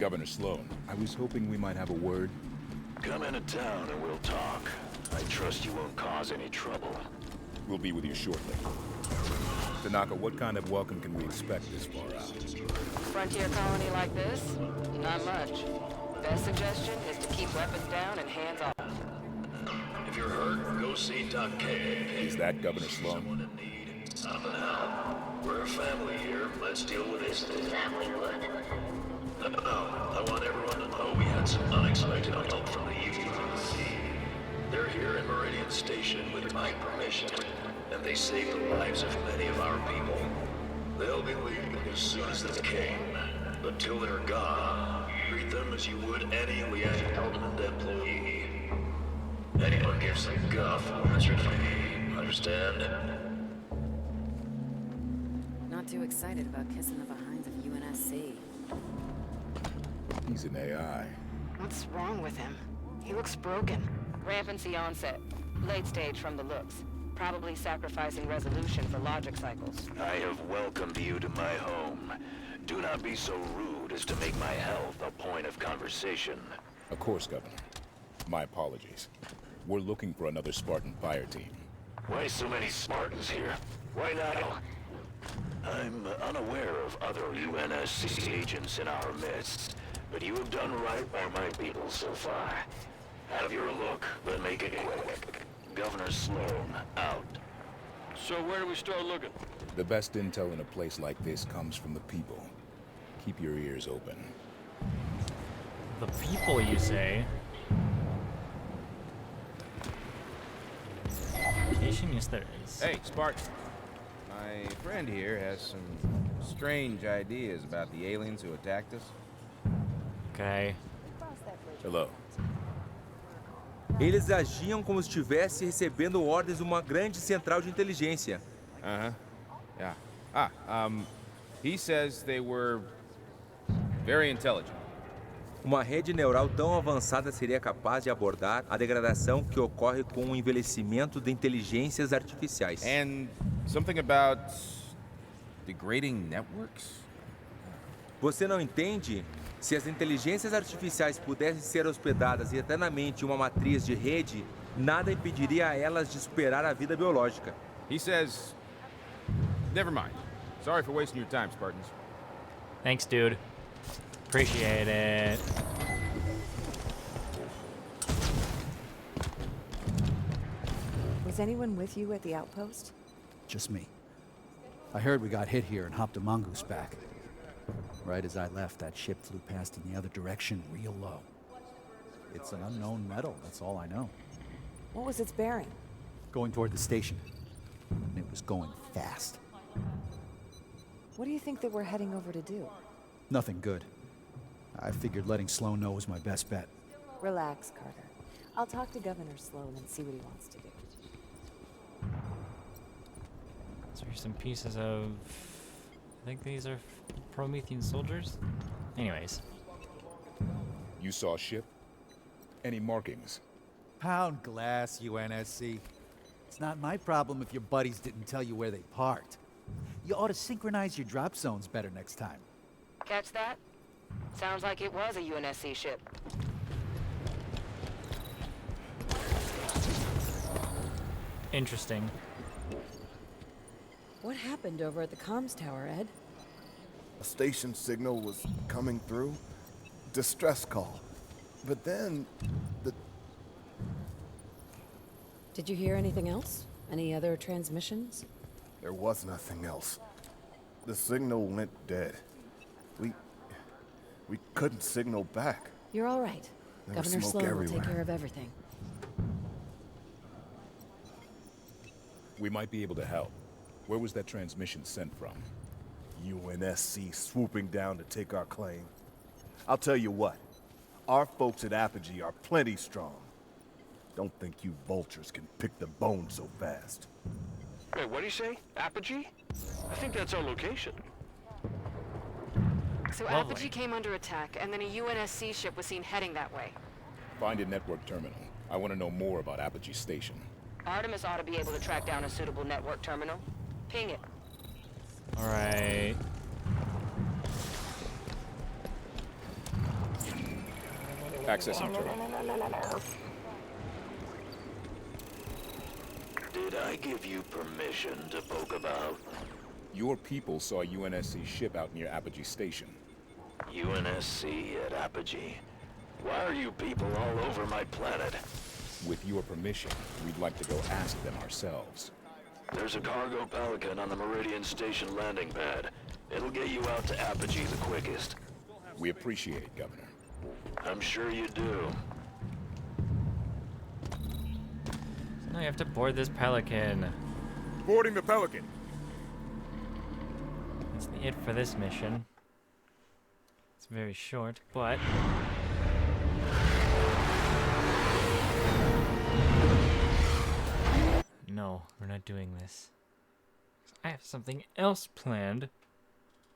Governor Sloan, I was hoping we might have a word. Come into town and we'll talk. I trust you won't cause any trouble. We'll be with you shortly. Tanaka, what kind of welcome can we expect this far out? Frontier colony like this? Not much. Best suggestion is to keep weapons down and hands off. If you're hurt, go see Doc K. Is that Governor Sloan? Someone in need. Something out. We're a family here. Let's deal with this. Family what? No, I want everyone to know we had some unexpected help from the UNSC. They're here in Meridian Station with my permission, and they saved the lives of many of our people. They'll be leaving as soon as they can. But till they're gone, treat them as you would any Lieutenant Element employee. Anyone gives a guff will answer to me. Understand? Not too excited about kissing the behinds of UNSC. He's an AI. What's wrong with him? He looks broken. Rampancy onset. Late stage from the looks. Probably sacrificing resolution for logic cycles. I have welcomed you to my home. Do not be so rude as to make my health a point of conversation. Of course, Governor. My apologies. We're looking for another Spartan fire team. Why so many Spartans here? Why not? I'm unaware of other UNSC agents in our midst, but you have done right by my people so far. Have your look, but make it quick. Governor Sloan, out. So where do we start looking? The best intel in a place like this comes from the people. Keep your ears open. The people, you say? Location? Yes, there is. Hey, Spartan. My friend here has some strange ideas about the aliens who attacked us. Okay. Hello. Eles agiam como se estivesse recebendo ordens de uma grande central de inteligência. Yeah. He says they were very intelligent. Uma rede neural tão avançada seria capaz de abordar a degradação que ocorre com o envelhecimento de inteligências artificiais. And something about degrading networks? Você não entende? Se as inteligências artificiais pudessem ser hospedadas eternamente em uma matriz de rede, nada impediria a elas de superar a vida biológica. He says... Never mind. Sorry for wasting your time, Spartans. Thanks, dude. Appreciate it. Was anyone with you at the outpost? Just me. I heard we got hit here and hopped a mongoose back. Right as I left, that ship flew past in the other direction real low. It's an unknown metal, that's all I know. What was its bearing? Going toward the station. And it was going fast. What do you think they were heading over to do? Nothing good. I figured letting Sloan know was my best bet. Relax, Carter. I'll talk to Governor Sloan and see what he wants to do. So here's some pieces of... I think these are Promethean soldiers? Anyways. You saw a ship? Any markings? Pound glass, UNSC. It's not my problem if your buddies didn't tell you where they parked. You ought to synchronize your drop zones better next time. Catch that? Sounds like it was a UNSC ship. Interesting. What happened over at the comms tower, Ed? A station signal was coming through. Distress call. But then, Did you hear anything else? Any other transmissions? there was nothing else. The signal went dead. We couldn't signal back. You're all right. There was Governor smoke Sloan will take everywhere. care of everything. We might be able to help. Where was that transmission sent from? UNSC swooping down to take our claim. I'll tell you what. Our folks at Apogee are plenty strong. Don't think you vultures can pick the bone so fast. Wait, what do you say? Apogee? I think that's our location. So Lovely. Apogee came under attack, and then a UNSC ship was seen heading that way. Find a network terminal. I want to know more about Apogee Station. Artemis ought to be able to track down a suitable network terminal. Ping it. Alright. Accessing turret. Did I give you permission to poke about? Your people saw UNSC ship out near Apogee Station. UNSC at Apogee? Why are you people all over my planet? With your permission, we'd like to go ask them ourselves. There's a cargo Pelican on the Meridian Station landing pad. It'll get you out to Apogee the quickest. We appreciate it, Governor. I'm sure you do. Now you have to board this Pelican. Boarding the Pelican! That's it for this mission. It's very short, but... No, we're not doing this. I have something else planned.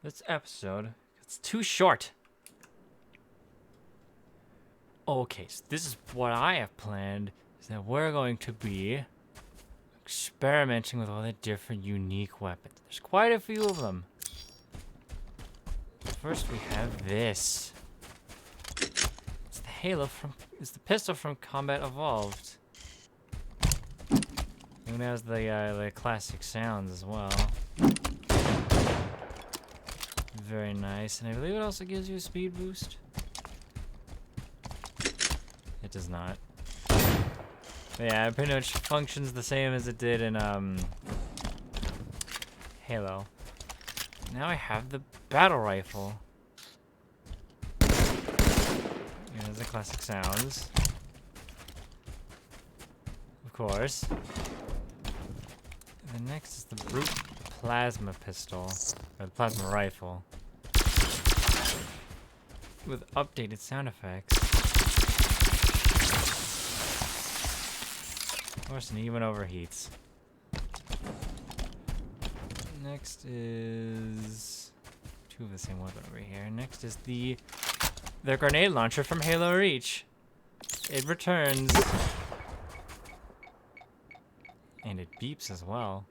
This episode, it's too short. Okay, so this is what I have planned, is that we're going to be experimenting with all the different unique weapons. There's quite a few of them. First we have this. It's the pistol from Combat Evolved. It has the classic sounds as well. Very nice, and I believe it also gives you a speed boost. It does not. But yeah, it pretty much functions the same as it did in Halo. Now I have the battle rifle. There's the classic sounds. Of course. And the next is the brute plasma pistol, or the plasma rifle, with updated sound effects. Of course, and even overheats. Next is two of the same weapon over here. Next is the grenade launcher from Halo Reach. It returns. And it beeps as well.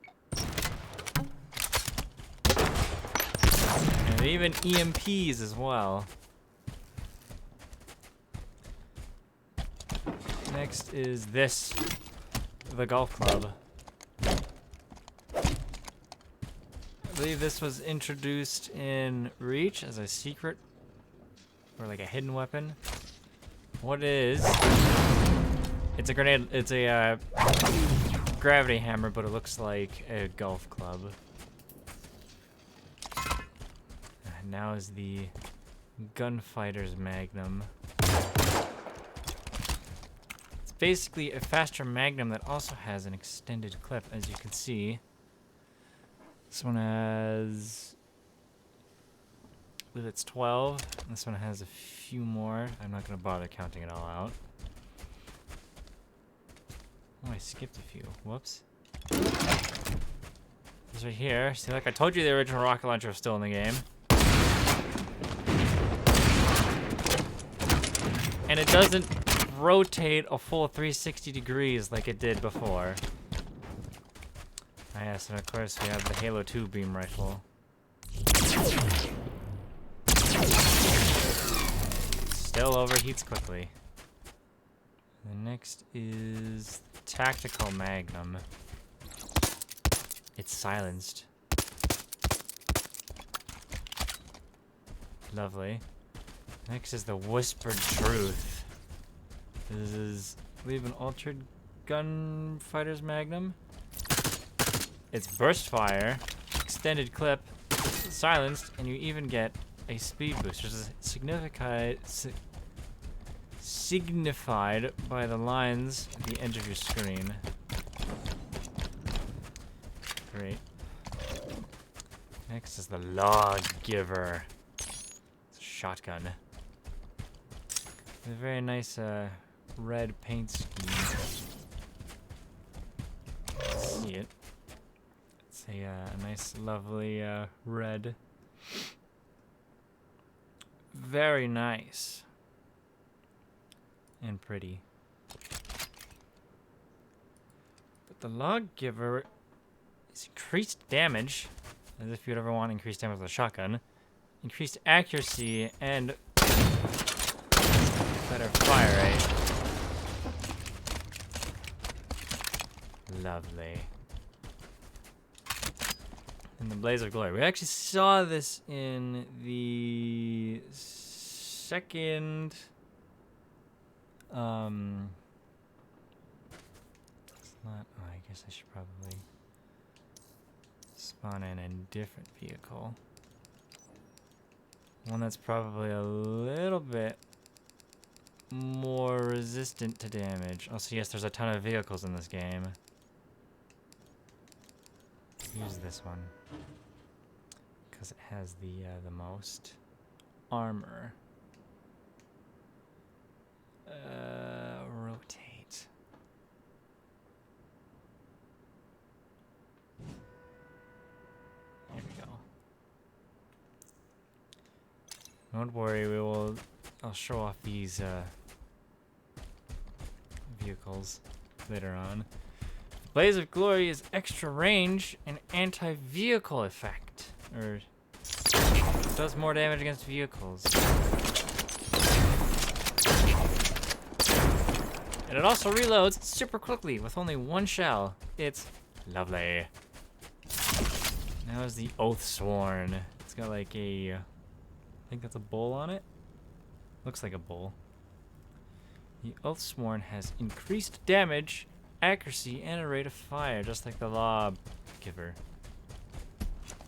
And even EMPs as well. Next is this. The golf club. I believe this was introduced in Reach as a secret. Or like a hidden weapon. What it is... It's a grenade... It's a gravity hammer, but it looks like a golf club. And now is the Gunfighter's Magnum. It's basically a faster Magnum that also has an extended clip, as you can see. This one has... I believe it's 12. This one has a few more. I'm not going to bother counting it all out. Oh, I skipped a few. Whoops. This right here. See, like I told you, the original rocket launcher was still in the game. And it doesn't rotate a full 360 degrees like it did before. Ah, yes, and of course we have the Halo 2 beam rifle. Still overheats quickly. The next is Tactical Magnum. It's silenced. Lovely. Next is the Whispered Truth. This is, I believe, an altered Gunfighter's Magnum. It's burst fire, extended clip, silenced, and you even get a speed boost, which is signified by the lines at the edge of your screen. Great. Next is the Lawgiver. It's a shotgun. With a very nice red paint scheme. See it. It's a nice, lovely red. Very nice. And pretty. But the Lawgiver is increased damage, as if you'd ever want increased damage with a shotgun, increased accuracy, and better fire rate. Lovely. And the Blaze of Glory. We actually saw this in the second it's not, oh, I guess I should probably spawn in a different vehicle. One that's probably a little bit more resistant to damage. Also, yes, there's a ton of vehicles in this game. Use this one because it has the most armor. Rotate. There we go. Don't worry, I'll show off these vehicles later on. Blaze of Glory is extra range and anti-vehicle effect, or does more damage against vehicles. And it also reloads super quickly with only one shell. It's lovely. Now is the Oathsworn. It's got like a, I think that's a bull on it. Looks like a bull. The Oathsworn has increased damage, accuracy, and a rate of fire, just like the Lawgiver.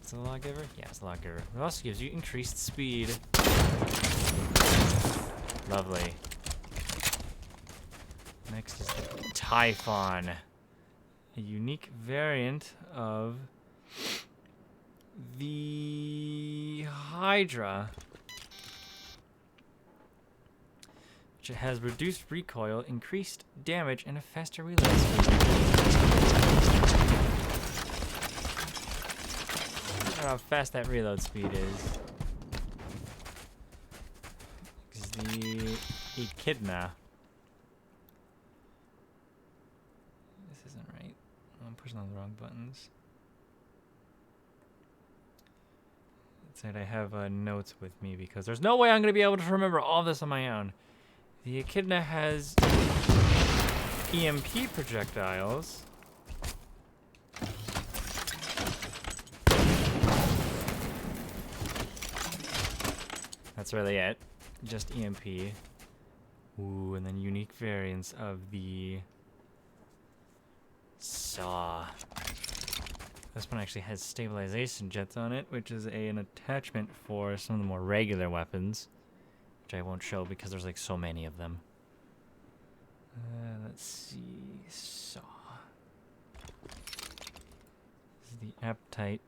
Is it the Lawgiver? Yeah, it's the Lawgiver. It also gives you increased speed. Lovely. Next is the Typhon, a unique variant of the Hydra, which has reduced recoil, increased damage, and a faster reload speed. I don't know how fast that reload speed is. It's the Echidna. This isn't right. I'm pushing on the wrong buttons. It said I have notes with me because there's no way I'm going to be able to remember all this on my own. The Echidna has EMP projectiles. That's really it. Just EMP. Ooh, and then unique variants of the Saw. This one actually has stabilization jets on it, which is an attachment for some of the more regular weapons, which I won't show because there's like so many of them. Let's see. Saw. This is the Appetite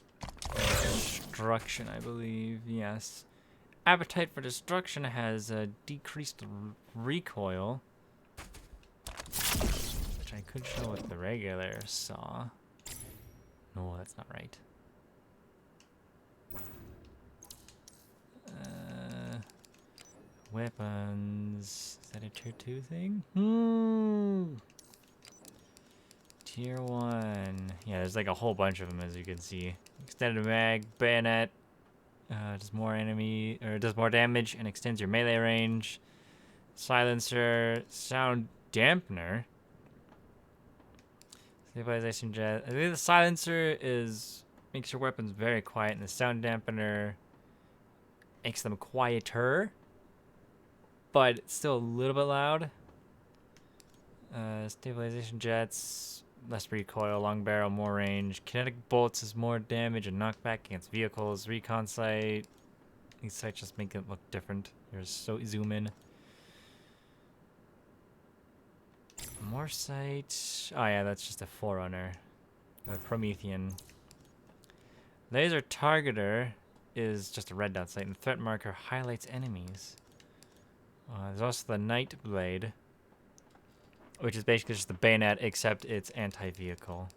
for Destruction, I believe. Yes. Appetite for Destruction has a decreased recoil, which I could show with the regular Saw. No, that's not right. Weapons. Is that a tier 2 thing? Tier 1. Yeah, there's like a whole bunch of them, as you can see. Extended mag, bayonet. Does more enemy, or does more damage and extends your melee range. Silencer, sound dampener. Stabilization jet. I think the silencer makes your weapons very quiet, and the sound dampener makes them quieter, but it's still a little bit loud. Stabilization jets, less recoil, long barrel, more range. Kinetic bolts is more damage and knockback against vehicles. Recon sight. These sights just make it look different. There's so zoom in. More sight. Oh yeah, that's just a Forerunner. A Promethean. Laser targeter is just a red dot sight, and threat marker highlights enemies. There's also the Night Blade, which is basically just the bayonet, except it's anti-vehicle.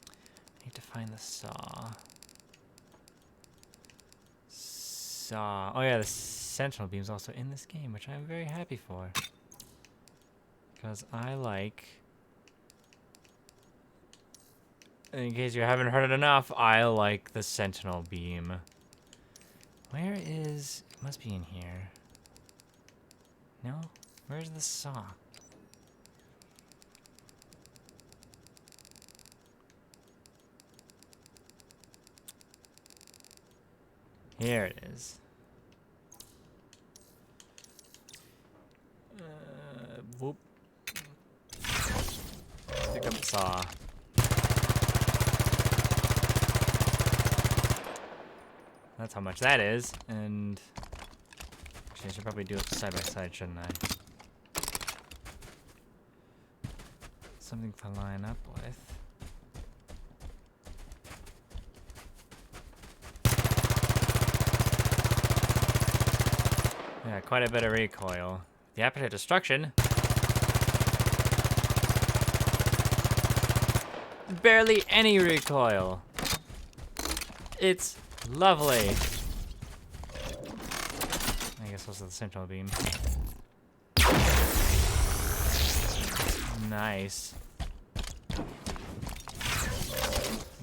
I need to find the Saw. Saw. Oh yeah, the Sentinel Beam is also in this game, which I'm very happy for. Because I like... In case you haven't heard it enough, I like the Sentinel Beam. Where is... It must be in here. No? Where's the saw? Here it is. Whoop. Pick up the saw. That's how much that is, and actually I should probably do it side by side, shouldn't I? Something to line up with. Yeah, quite a bit of recoil. The appetite destruction. Barely any recoil. It's lovely. I guess also the sentinel beam. Nice.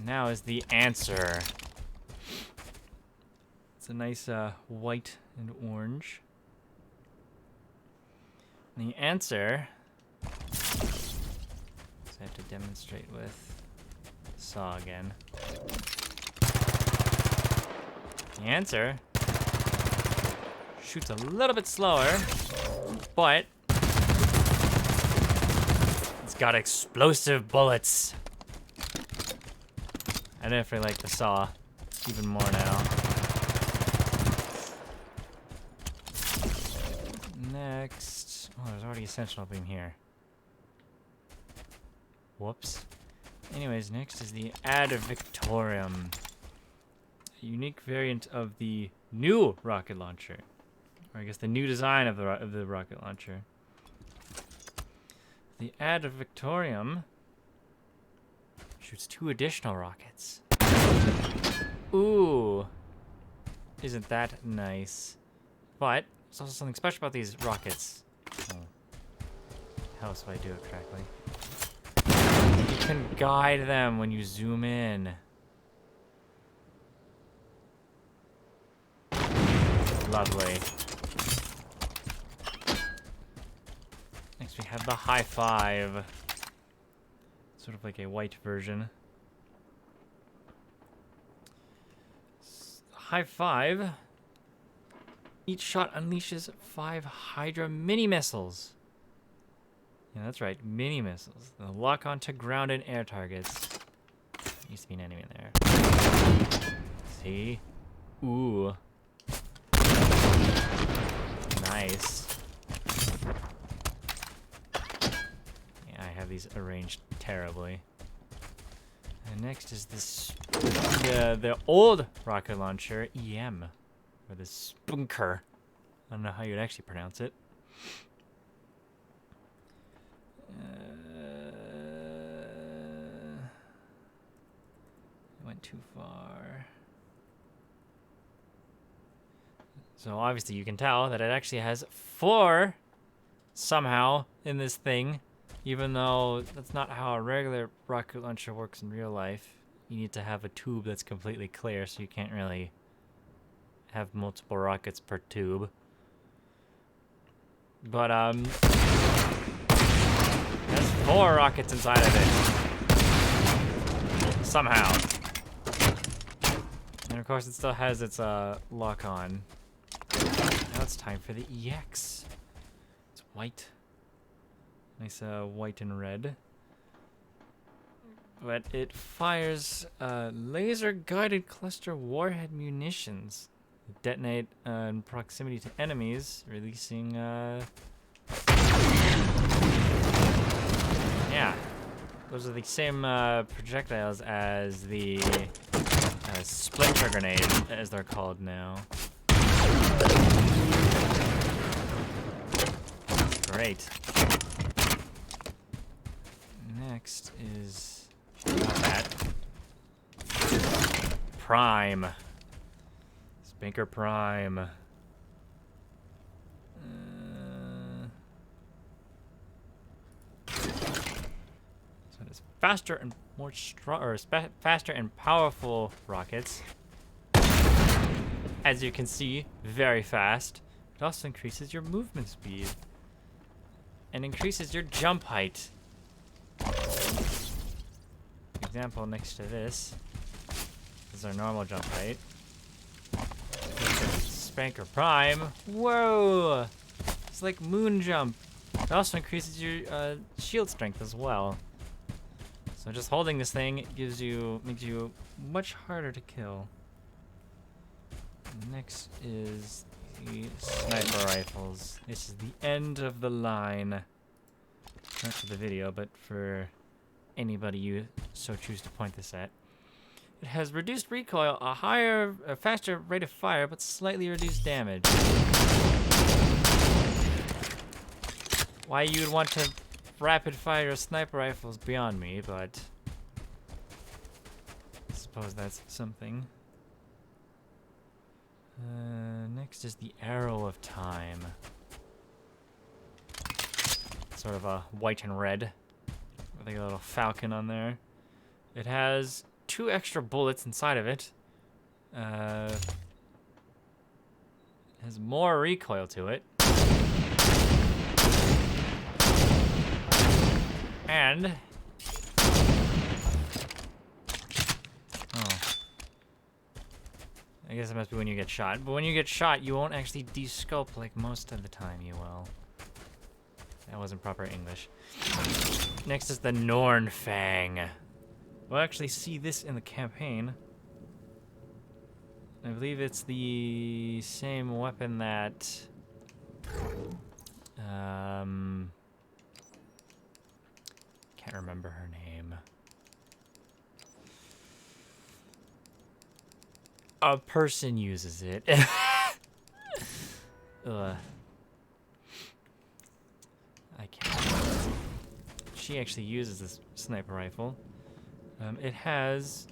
Now is the answer. It's a nice white and orange. The answer, so I have to demonstrate with saw again. The answer shoots a little bit slower, but it's got explosive bullets. I definitely like the saw even more now. Next, oh, there's already a sentinel beam here. Whoops. Anyways, next is the Ad Victorium. A unique variant of the new rocket launcher. Or I guess the new design of the rocket launcher. The Ad Victorium shoots 2 additional rockets. Ooh. Isn't that nice? But there's also something special about these rockets. Oh. How else do I do it correctly? You can guide them when you zoom in. Lovely. Next we have the high five. Sort of like a white version. High five. Each shot unleashes 5 Hydra mini missiles. Yeah, that's right, mini missiles. They'll lock onto ground and air targets. There used to be an enemy in there. See? Ooh. Nice. Yeah, I have these arranged terribly. And next is this, the old rocket launcher, EM. Or the Spunker. I don't know how you'd actually pronounce it. Went too far. So obviously you can tell that it actually has 4 somehow in this thing, even though that's not how a regular rocket launcher works in real life. You need to have a tube that's completely clear, so you can't really have multiple rockets per tube. But there's 4 rockets inside of it. Somehow. And of course it still has its lock on. Now it's time for the EX. It's white. Nice white and red. But it fires laser guided cluster warhead munitions. Detonate in proximity to enemies, releasing yeah, those are the same projectiles as the splinter grenade, as they're called now. Great. Next is that Prime. Banker Prime. So it is faster and more strong, or faster and powerful rockets. As you can see, very fast. It also increases your movement speed. and increases your jump height. Example next to this is our normal jump height. Spanker Prime. Whoa! It's like moon jump. It also increases your shield strength as well. So just holding this thing makes you much harder to kill. Next is the sniper rifles. This is the end of the line. Not for the video, but for anybody you so choose to point this at. It has reduced recoil, a faster rate of fire, but slightly reduced damage. Why you would want to rapid fire a sniper rifle is beyond me, but I suppose that's something. Next is the Arrow of Time. Sort of a white and red with a little falcon on there. It has 2 extra bullets inside of it. It has more recoil to it. And I guess it must be when you get shot. But when you get shot, you won't actually descope like most of the time you will. That wasn't proper English. Next is the Norn Fang. We'll actually see this in the campaign. I believe it's the same weapon that can't remember her name. A person uses it. Ugh. I can't. She actually uses this sniper rifle. It has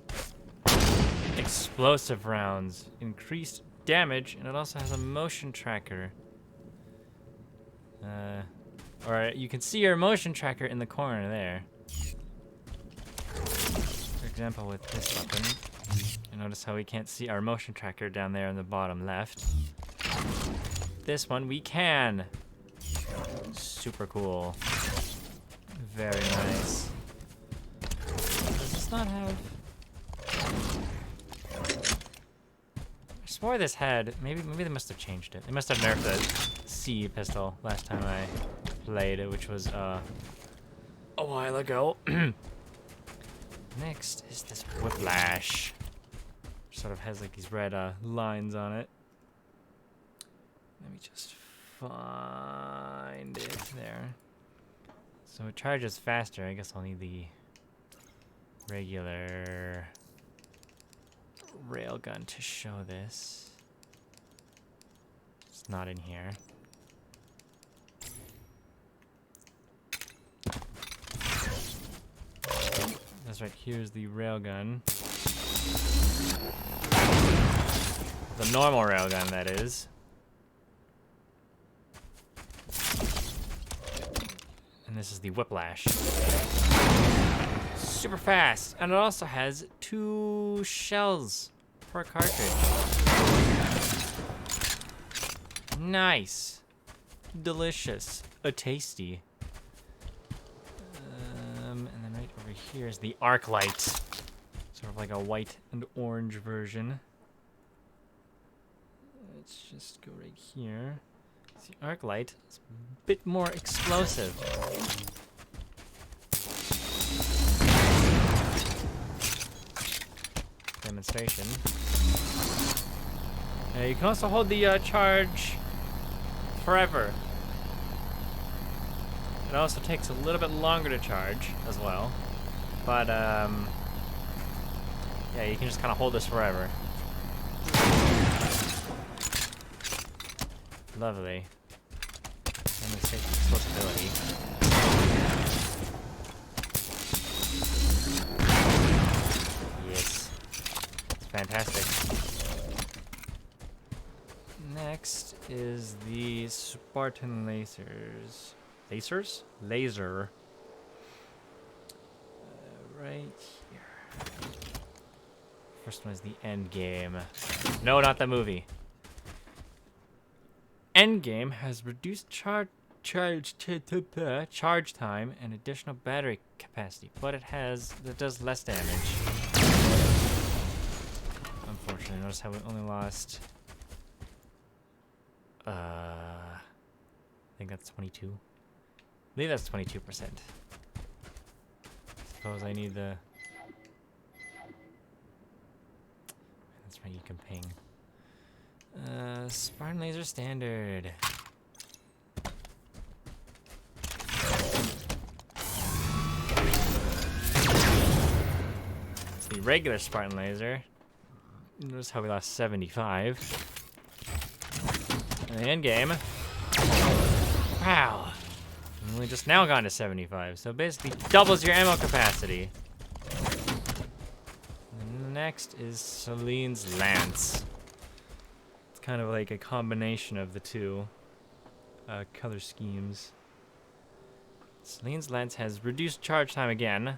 explosive rounds, increased damage, and it also has a motion tracker. Or you can see your motion tracker in the corner there. For example, with this weapon, you notice how we can't see our motion tracker down there in the bottom left. This one we can. Super cool. Very nice. Does this not have... I swore this had... Maybe they must have changed it. They must have nerfed the C pistol last time I played it, which was a while ago. Next is this Whiplash. Sort of has like these red lines on it. Let me just find it there. So it charges faster. I guess I'll need the regular railgun to show this. It's not in here. That's right, here's the railgun. The normal railgun, that is. And this is the Whiplash. Super fast, and it also has 2 shells per cartridge. Nice. Delicious. Tasty. And then right over here is the arc light. Sort of like a white and orange version. Let's just go right here. The arc light is a bit more explosive. Demonstration. You can also hold the charge forever. It also takes a little bit longer to charge as well, but yeah, you can just kind of hold this forever. Lovely. Demonstrate explosibility. Yes. It's fantastic. Next is the Spartan lasers. Lasers? Laser. Right here. First one is the Endgame. No, not the movie. Endgame has reduced charge time and additional battery capacity, but that does less damage. Unfortunately, notice how we only lost. I think that's 22. I believe that's 22%. Suppose I need the. That's right, you can ping. Spartan laser standard. It's the regular Spartan laser. Notice how we lost 75. In the end game. Wow. We only just now gone to 75, so basically doubles your ammo capacity. And next is Celine's Lance. It's kind of like a combination of the two color schemes. Celine's Lance has reduced charge time again.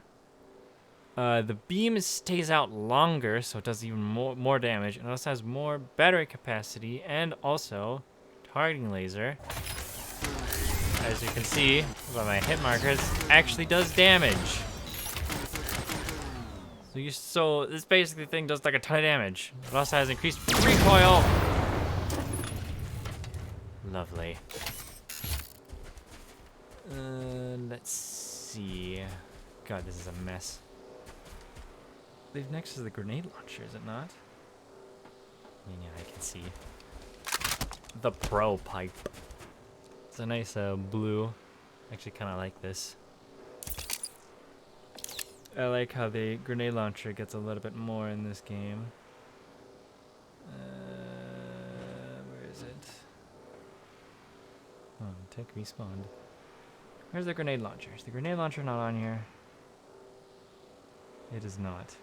The beam stays out longer, so it does even more damage. And it also has more battery capacity and also targeting laser. As you can see by my hit markers, actually does damage. So this basically thing does like a ton of damage. It also has increased recoil. Lovely. Let's see. God, this is a mess. I believe next is the grenade launcher, is it not? Yeah, I can see. The Pro Pipe. It's a nice blue. Actually, kind of like this. I like how the grenade launcher gets a little bit more in this game. Where is it? Oh, tech respawned. Where's the grenade launcher? Is the grenade launcher not on here? It is not.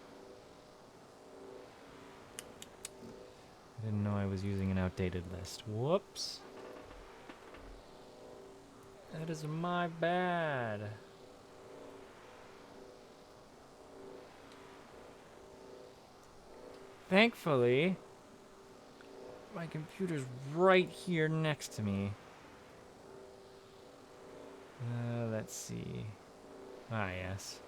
I didn't know I was using an outdated list. Whoops. That is my bad. Thankfully, my computer's right here next to me. Let's see. Ah, yes.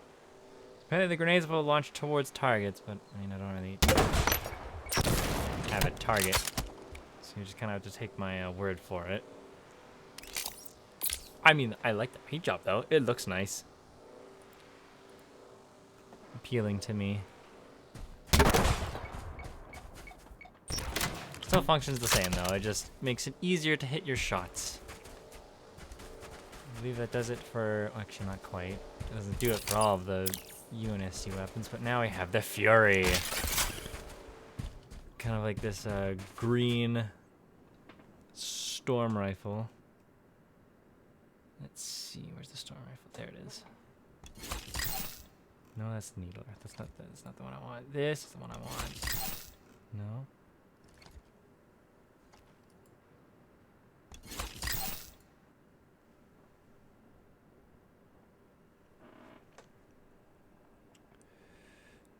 Apparently the grenades will launch towards targets, but I mean, I don't really have a target. So you just kind of have to take my word for it. I mean, I like the paint job, though. It looks nice. Appealing to me. Still functions the same, though. It just makes it easier to hit your shots. I believe that does it for... Actually, not quite. It doesn't do it for all of the UNSC weapons, but now we have the Fury. Kind of like this green storm rifle. Let's see, where's the storm rifle? There it is. No, that's the needler. That's not the one I want. This is the one I want. No.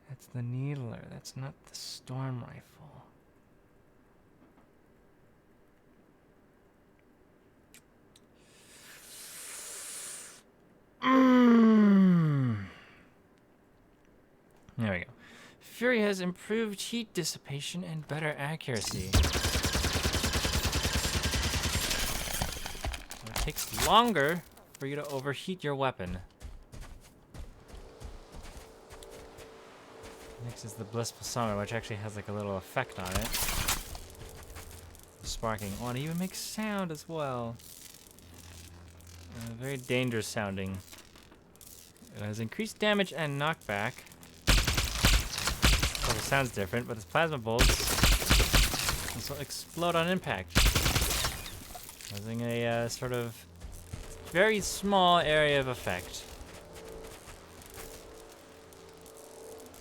That's the needler. That's not the storm rifle. There we go. Fury has improved heat dissipation and better accuracy. So it takes longer for you to overheat your weapon. Next is the Blissful Summer, which actually has like a little effect on it. Sparking. Oh, and it even makes sound as well. Very dangerous sounding. It has increased damage and knockback. Well, it sounds different, but its plasma bolts also explode on impact, causing a sort of very small area of effect.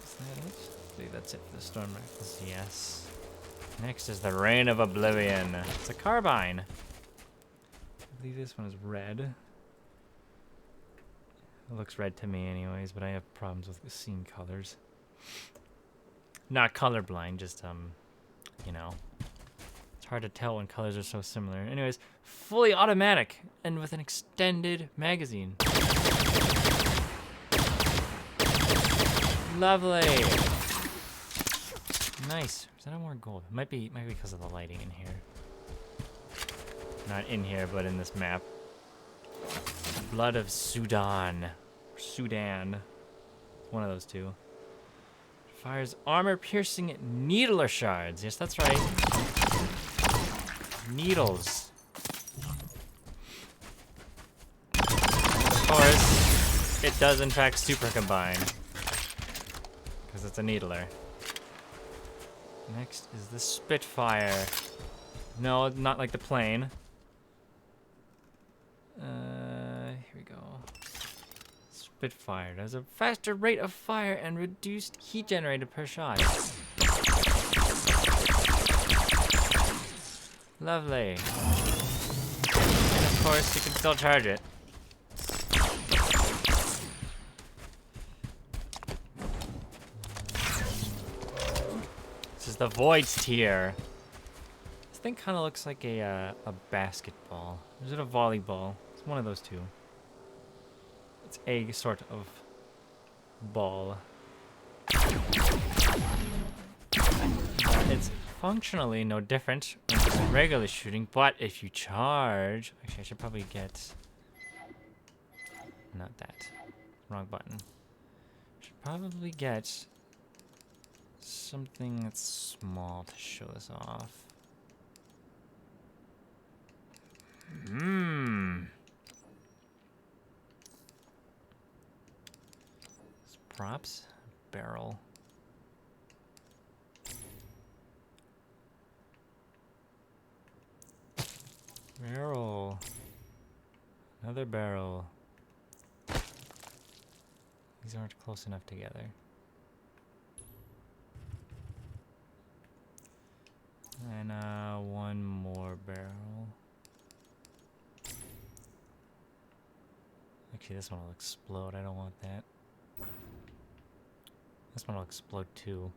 Is that it? I believe that's it for the storm rifles. Yes. Next is the Reign of Oblivion. It's a carbine. I believe this one is red. It looks red to me anyways, but I have problems with seeing colors. Not colorblind, just, you know, it's hard to tell when colors are so similar. Anyways, fully automatic and with an extended magazine. Lovely. Nice. Is that more gold? Might be because of the lighting in here. Not in here, but in this map. Blood of Sudan. Sudan. One of those two. Fires armor-piercing needler shards. Yes, that's right. Needles. Of course, it does in fact super combine. Because it's a needler. Next is the Spitfire. No, not like the plane. Here we go. Spitfire has a faster rate of fire and reduced heat generated per shot. Lovely. And of course, you can still charge it. This is the Void's tier. This thing kind of looks like a basketball. Or is it a volleyball? It's one of those two. It's a sort of ball. It's functionally no different from regular shooting, but if you charge... Actually, I should probably get... Not that. Wrong button. Should probably get something that's small to show this off. Props, barrel. Barrel. Another barrel. These aren't close enough together. And one more barrel. Actually, this one will explode. I don't want that. This one will explode too.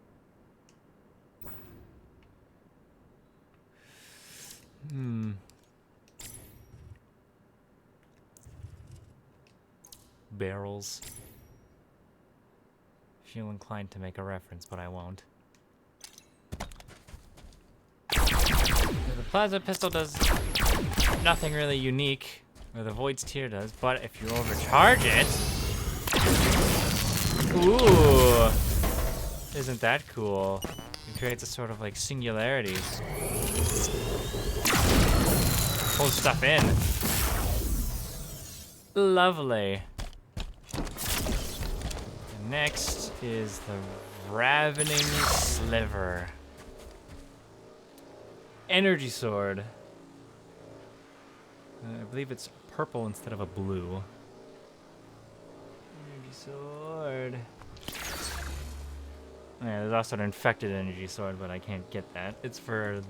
Barrels. Feel inclined to make a reference, but I won't. The plasma pistol does nothing really unique, or the Void's tier does, but if you overcharge it... Ooh! Isn't that cool? It creates a sort of like singularity. Pulls stuff in. Lovely. Next is the Ravening Sliver. Energy sword. I believe it's purple instead of a blue. Energy sword. Yeah, there's also an infected energy sword, but I can't get that. It's for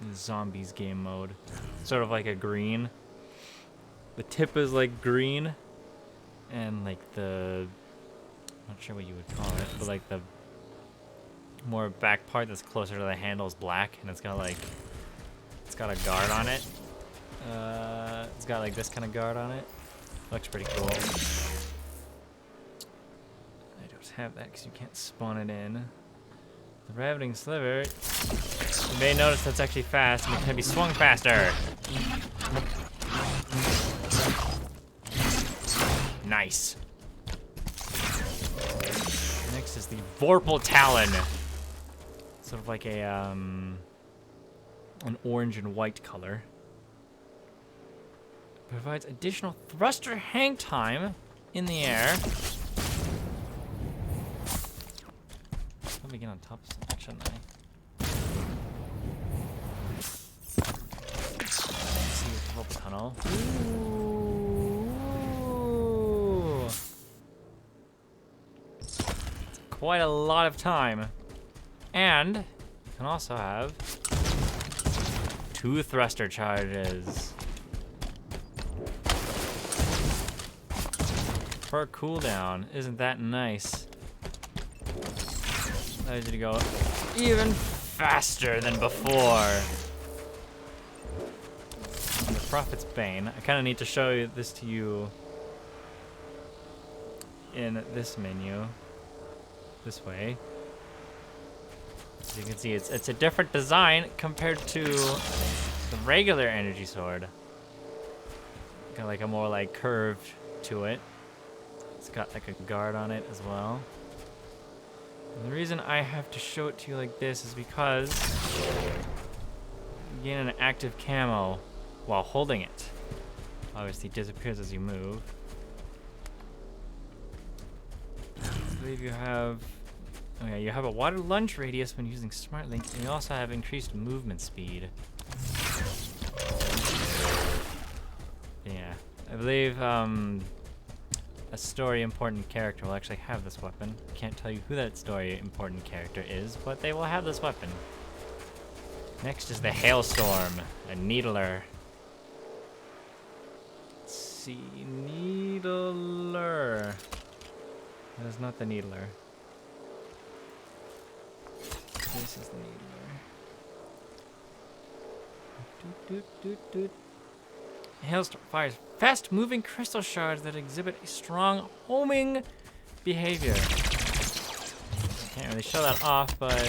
the zombies game mode. Sort of like a green. The tip is like green, and like the... I'm not sure what you would call it, but like the more back part that's closer to the handle is black, and it's got like... It's got a guard on it. It's got like this kind of guard on it. Looks pretty cool. I don't have that because you can't spawn it in. The Ravening Sliver, you may notice that's actually fast and it can be swung faster. Nice. Next is the Vorpal Talon. Sort of like a an orange and white color. Provides additional thruster hang time in the air. Let me get on top of something, shouldn't I? Let's see the Vorpal Tunnel. Ooh. It's quite a lot of time. And you can also have 2 thruster charges. Per cooldown. Isn't that nice? Allows you to go even faster than before. Prophet's Bane. I kind of need to show this to you in this menu. This way. As you can see, it's a different design compared to the regular energy sword. Got like a more like curved to it. It's got like a guard on it as well. And the reason I have to show it to you like this is because you gain an active camo while holding it. Obviously it disappears as you move. I believe you have... Oh yeah, you have a water lunge radius when using Smart Link, and you also have increased movement speed. Yeah, I believe a story important character will actually have this weapon. Can't tell you who that story important character is, but they will have this weapon. Next is the Hailstorm, a Needler. Let's see, Needler. That is not the Needler. This is the Needler. Hailstorm fires fast-moving crystal shards that exhibit a strong homing behavior. Can't really show that off, but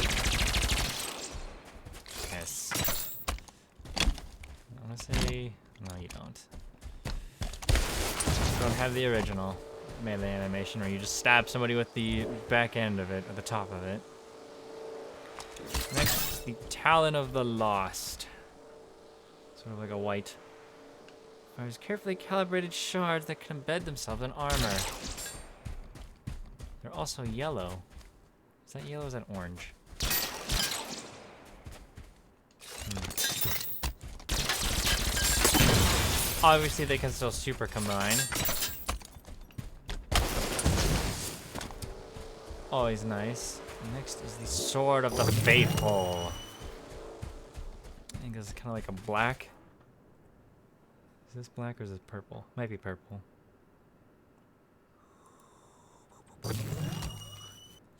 yes. I want to say no, you don't. Don't have the original melee animation where you just stab somebody with the back end of it, or the top of it. Next is the Talon of the Lost. Sort of like a white. Fires carefully calibrated shards that can embed themselves in armor. They're also yellow. Is that yellow or is that orange? Obviously they can still super combine. Always nice. Next is the Sword of the Faithful. I think this is kind of like a black. Is this black or is this purple? Might be purple.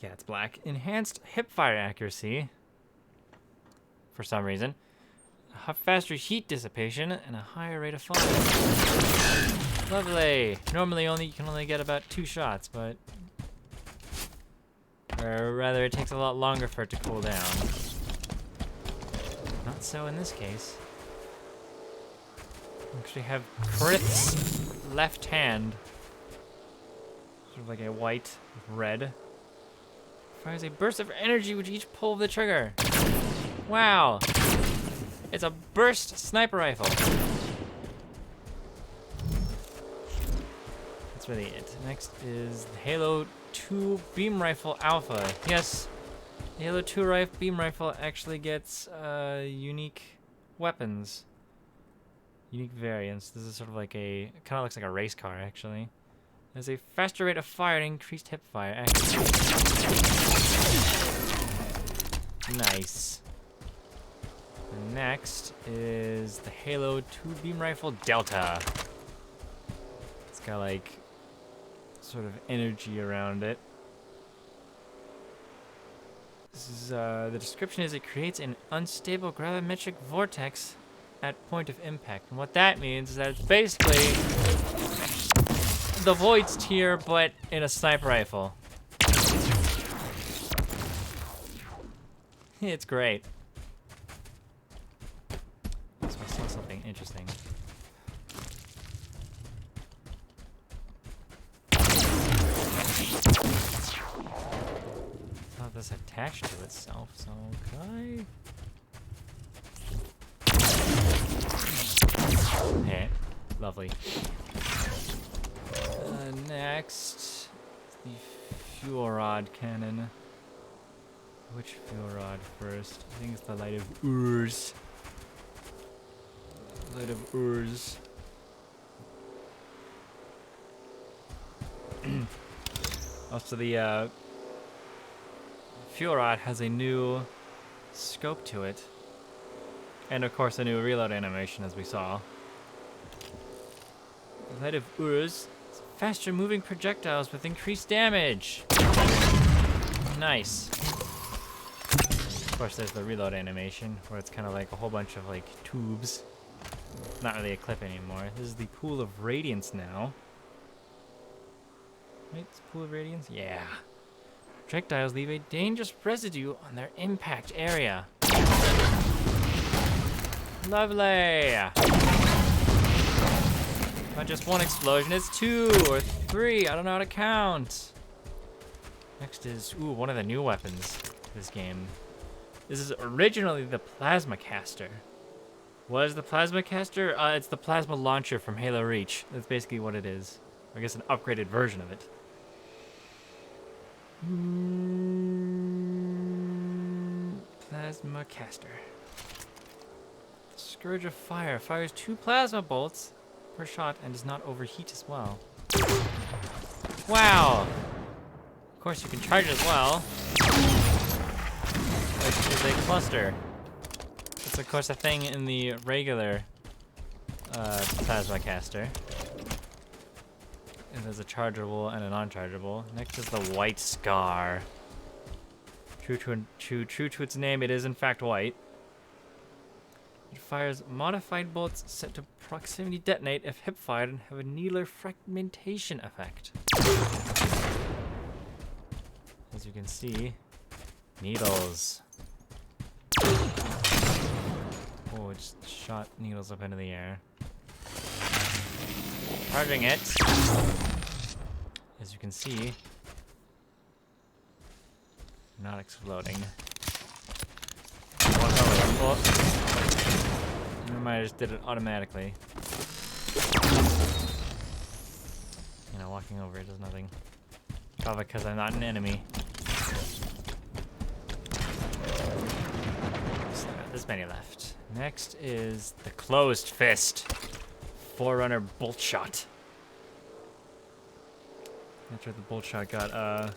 Yeah, it's black. Enhanced hipfire accuracy. For some reason. A faster heat dissipation and a higher rate of fire. Lovely. Normally you can only get about 2 shots, but... Or rather, it takes a lot longer for it to cool down. Not so in this case. We actually have Krith's left hand. Sort of like a white with red. Fires a burst of energy with each pull of the trigger. Wow! It's a burst sniper rifle. That's really it. Next is the Halo 2 Beam Rifle Alpha. Yes, the Halo 2 Beam Rifle actually gets unique weapons. Unique variants. This is sort of like a... kind of looks like a race car, actually. It has a faster rate of fire and increased hip fire accuracy. Nice. And next is the Halo 2 Beam Rifle Delta. It's got like sort of energy around it. This is the description is it creates an unstable gravimetric vortex at point of impact. And what that means is that it's basically the Void's tier, but in a sniper rifle. It's great. So I saw something interesting. Not this attached to itself, so okay. Hey, lovely. Next, the fuel rod cannon. Which fuel rod first? I think it's the Light of Urs. Light of Urs. Also, the fuel rod has a new scope to it. And of course, a new reload animation, as we saw. The Light of Urs. Faster moving projectiles with increased damage. Nice. Of course, there's the reload animation, where it's kind of like a whole bunch of like tubes Not really a clip anymore. This is the Pool of Radiance now. Right, it's Pool of Radiance? Yeah. Projectiles leave a dangerous residue on their impact area. Lovely! Not just one explosion, it's 2 or 3. I don't know how to count. Next is, ooh, one of the new weapons of this game. This is originally the Plasma Caster. What is the Plasma Caster? It's the Plasma Launcher from Halo Reach. That's basically what it is. I guess an upgraded version of it. Plasma Caster. Scourge of Fire fires 2 plasma bolts per shot and does not overheat as well. Wow! Of course, you can charge it as well. Which is a cluster. It's of course a thing in the regular Plasma Caster. And there's a chargeable and a non-chargeable. Next is the White Scar. True to its name, it is in fact white. It fires modified bolts set to proximity detonate if hip-fired and have a needler fragmentation effect. As you can see, needles. Oh, it just shot needles up into the air. Charging it. As you can see, not exploding. Oh, never mind, I just did it automatically. You know, walking over it does nothing. Probably because I'm not an enemy. So, there's many left. Next is the Closed Fist. Forerunner Bolt Shot. After the Bolt Shot got,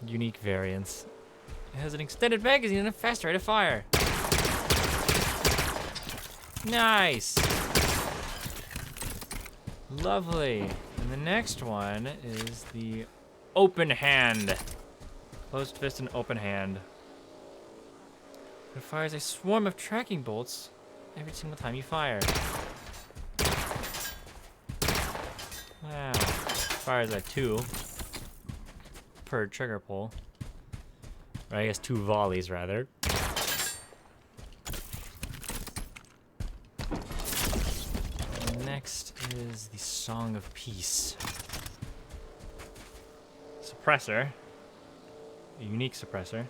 unique variants. It has an extended magazine and a fast rate of fire. Nice! Lovely. And the next one is the Open Hand. Closed Fist and Open Hand. It fires a swarm of tracking bolts every single time you fire. Wow. Fires at 2 per trigger pull. Or I guess 2 volleys, rather. Next is the Song of Peace. Suppressor. A unique suppressor.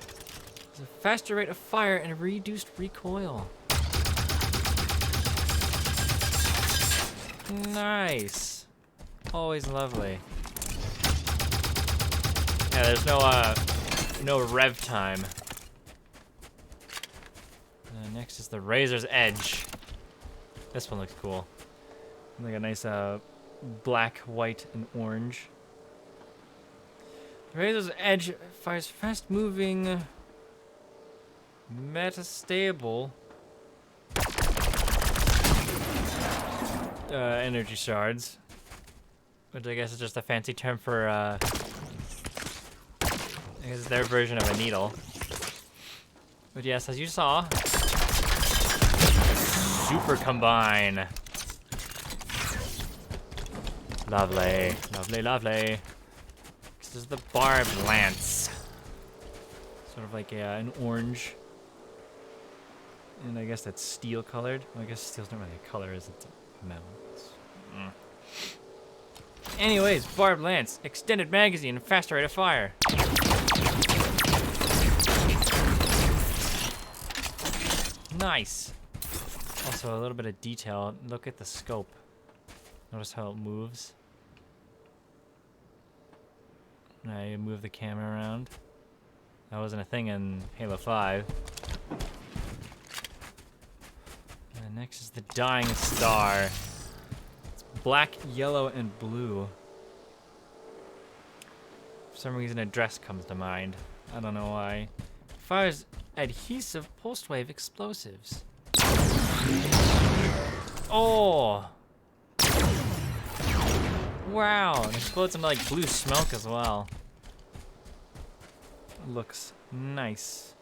It's a faster rate of fire and a reduced recoil. Nice. Always lovely. Yeah, there's no rev time. Next is the Razor's Edge. This one looks cool. Like a nice black, white, and orange. The Razor's Edge fires fast-moving, metastable energy shards, which I guess is just a fancy term for I guess it's their version of a needle. But yes, as you saw, Super Combine. Lovely, lovely, lovely. This is the Barbed Lance. Sort of like an orange. And I guess that's steel colored. Well, I guess steel's not really a color, is it? Metal. Anyways, Barbed Lance, extended magazine, faster rate of fire. Nice. Also, a little bit of detail. Look at the scope. Notice how it moves. Now you move the camera around. That wasn't a thing in Halo 5. And next is the Dying Star. It's black, yellow, and blue. For some reason, a dress comes to mind. I don't know why. Fires adhesive pulse wave explosives. Oh! Wow, it explodes into like blue smoke as well. Looks nice.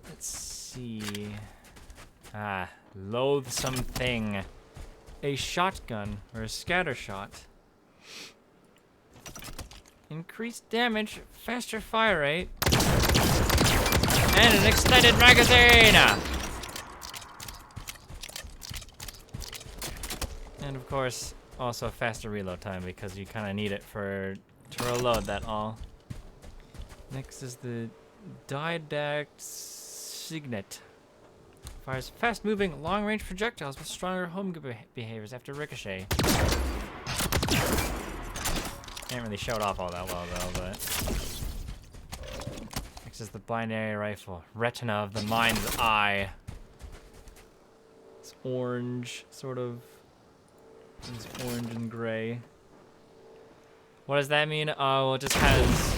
Let's see. Ah, loathsome thing. A shotgun, or a scatter shot. Increased damage, faster fire rate. And an extended magazine! And of course, also faster reload time because you kind of need it to reload that all. Next is the Didact Signet. Fires fast-moving, long-range projectiles with stronger home behaviors after ricochet. Can't really show it off all that well though, but... Next is the binary rifle. Retina of the mind's eye. It's orange, sort of. It's orange and gray. What does that mean? Oh, well, it just has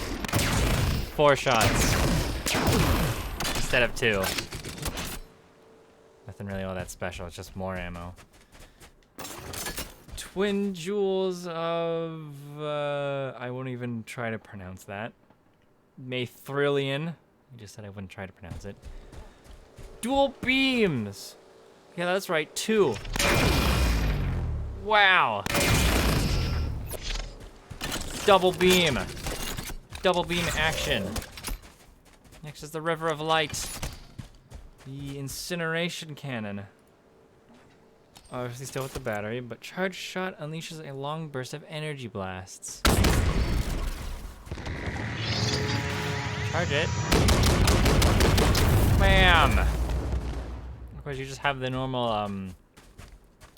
4 shots instead of 2. Nothing really all that special, it's just more ammo. Twin jewels of... I won't even try to pronounce that. Mathrillion. You just said I wouldn't try to pronounce it. Dual beams! Yeah, that's right, 2. Wow! Double beam! Double beam action. Next is the River of Light. The incineration cannon. Obviously still with the battery, but charged shot unleashes a long burst of energy blasts. Charge it. Bam! Of course, you just have the normal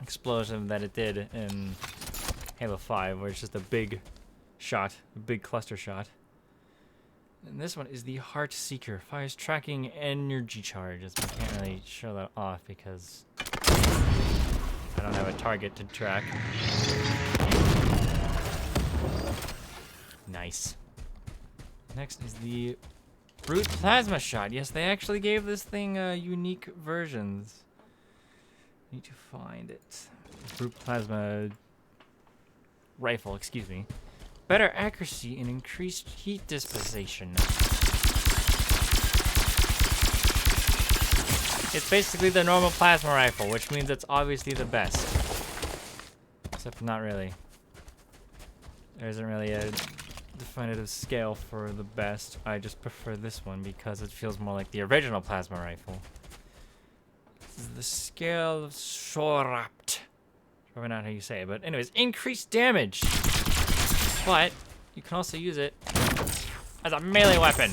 explosion that it did in Halo 5, where it's just a big shot, a big cluster shot. And this one is the Heart Seeker. Fires tracking energy charges. We can't really show that off because I don't have a target to track. Nice. Next is the Brute Plasma Shot. Yes, they actually gave this thing unique versions. Need to find it. Brute Plasma Rifle, excuse me. Better accuracy and increased heat dissipation. It's basically the normal plasma rifle, which means it's obviously the best. Except not really. There isn't really a definitive scale for the best. I just prefer this one because it feels more like the original plasma rifle. This is the scale of Sorapt. Probably not how you say it, but anyways, increased damage. But you can also use it as a melee weapon.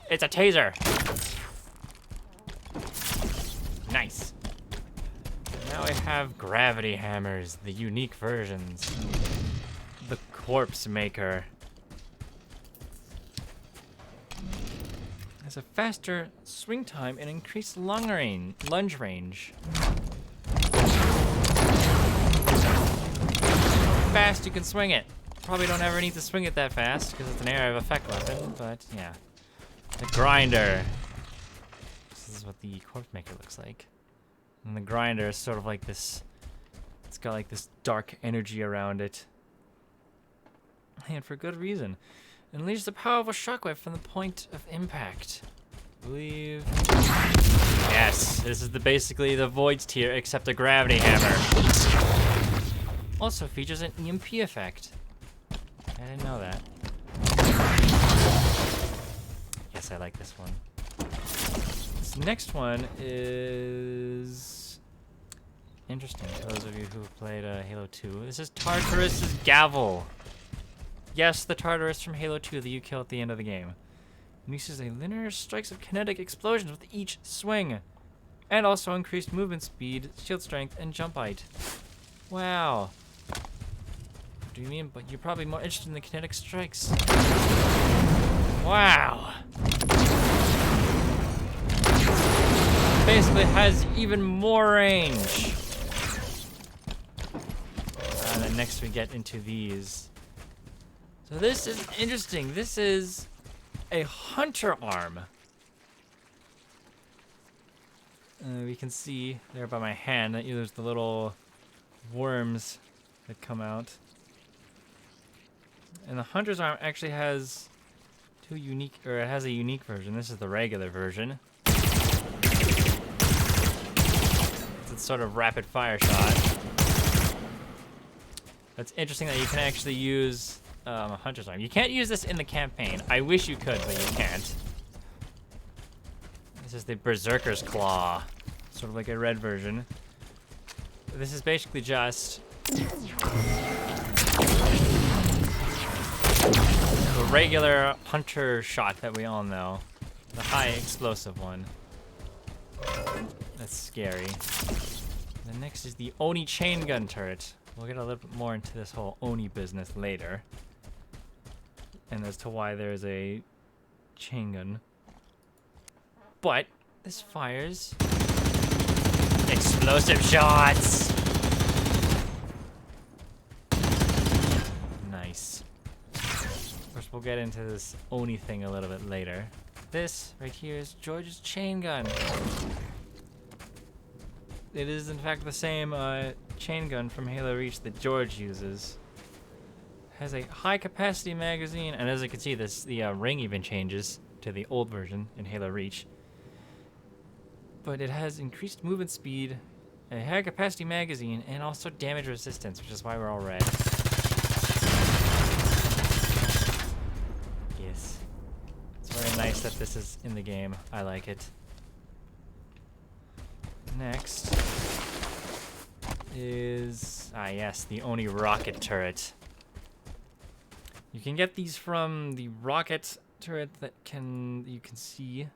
It's a taser. Nice. Now we have gravity hammers, the unique versions. The Corpse Maker. Has a faster swing time and increased lunge range. Fast you can swing it. Probably don't ever need to swing it that fast because it's an area of effect weapon, but yeah. The Grinder. This is what the Corpse Maker looks like. And the Grinder is sort of like this, it's got like this dark energy around it. And for good reason. It unleashes the power of a shockwave from the point of impact. I believe. Yes, this is basically the Void's tier except a gravity hammer. Also features an EMP effect. I didn't know that. Yes, I like this one. This next one is interesting for those of you who have played Halo 2. This is Tartarus' Gavel. Yes, the Tartarus from Halo 2 that you kill at the end of the game. Uses a linear strikes of kinetic explosions with each swing. And also increased movement speed, shield strength, and jump height. Wow. What do you mean? But you're probably more interested in the kinetic strikes. Wow. Basically has even more range. And then next we get into these. So this is interesting. This is a hunter arm. We can see there by my hand that there's the little worms that come out. And the hunter's arm actually has two unique, or it has a unique version. This is the regular version. It's sort of rapid fire shot. It's interesting that you can actually use Hunter's Arm. You can't use this in the campaign. I wish you could, but you can't. This is the Berserker's Claw. Sort of like a red version. This is basically just the regular hunter shot that we all know. The high explosive one. That's scary. The next is the Oni chain gun turret. We'll get a little bit more into this whole Oni business later. And as to why there's a chain gun. But this fires explosive shots. Nice. Of course, we'll get into this Oni thing a little bit later. This right here is George's chain gun. It is in fact the same chain gun from Halo Reach that George uses. Has a high capacity magazine, and as you can see, the ring even changes to the old version in Halo Reach. But it has increased movement speed, a high capacity magazine, and also damage resistance, which is why we're all red. Yes. It's very nice that this is in the game. I like it. Next is, yes, the Oni rocket turret. You can get these from the rocket turret that you can see,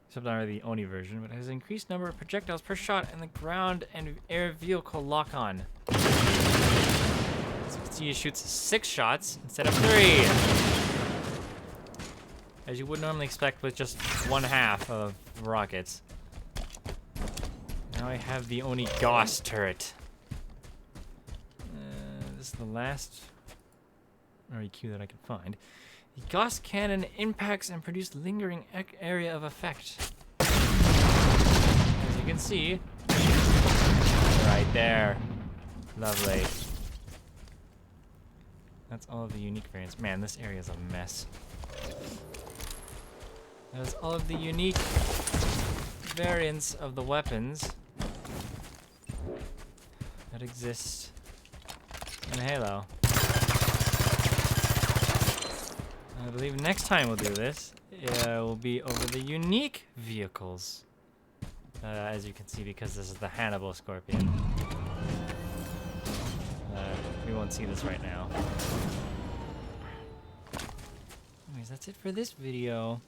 except not the Oni version, but it has an increased number of projectiles per shot and the ground and air vehicle lock-on. As you can see, it shoots 6 shots instead of 3. As you would normally expect with just 1/2 of rockets. Now I have the Oni Gauss turret. This is the last REQ that I can find. The Gauss cannon impacts and produces lingering area of effect. As you can see, right there. Lovely. That's all of the unique variants. Man, this area is a mess. That's all of the unique variants of the weapons that exist in Halo. I believe next time we'll do this, will be over the unique vehicles. As you can see, because this is the Hannibal Scorpion. We won't see this right now. Anyways, that's it for this video.